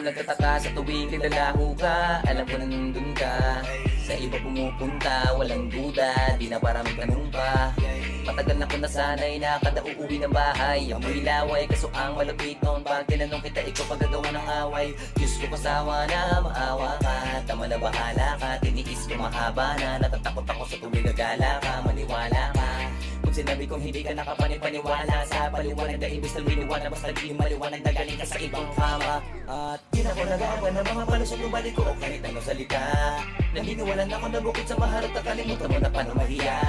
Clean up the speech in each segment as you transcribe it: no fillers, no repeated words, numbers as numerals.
ako nagtataka sa tuwing nilalaho ka. Alam ko na nandun ka, sa iba pumupunta, walang duda, di na parang tanong pa. Matagal na ko nasanay na kada uuwi ng bahay amoy laway, kaso ang malapit noon pag tinanong kita, ikaw pagagawa ng away. Diyos ko kasawa na maawa ka, tama na bahala ka, tiniis ko mahaba na. Natatakot ako sa tuwing nagala ka, maniwala ka. Kung sinabi kong hindi ka nakapanipaniwala sa paliwanag na ibig na winiwala, basta di maliwanag na galing ka sa ibang kama. At di na ko nagawa ng mga palusot ng balik ko o kahit ano salita. Naniniwalan ako na bukod sa maharap na kalimutan mo na paano mahiya.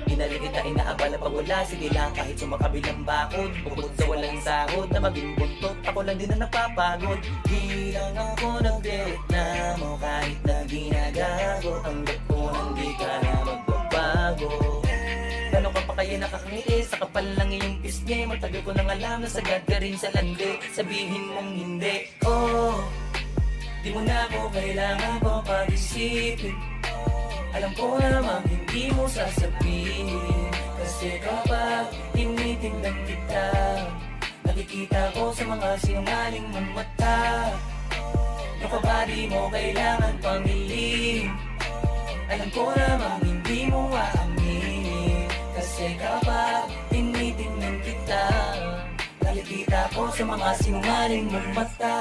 Inalig kita inaabala pag wala, sige lang kahit sumakabilang bakod. Bukod sa walang sahod na maging buntot, ako lang din na napapagod. Di lang ako nagreklamo kahit na ginagago. Tanggap ko nang di ka na magbabago. Gano'n ka pa kaya nakakangiti, sa kapal lang iyong pisngi. Matagal ko nang alam na sagad ka rin sa landi. Sabihin mong hindi, oh, di mo na ako kailangan ko pag-isipin. Alam ko namang hindi mo sasabihin, kasi kapag tinitingnan kita, nakikita ko sa mga sinungaling mong mata. Yung kabady mo kailangan pamilin. Alam ko namang hindi mo aaminin, kasi kapag tinitingnan kita, nakikita ko sa mga sinungaling mong mata.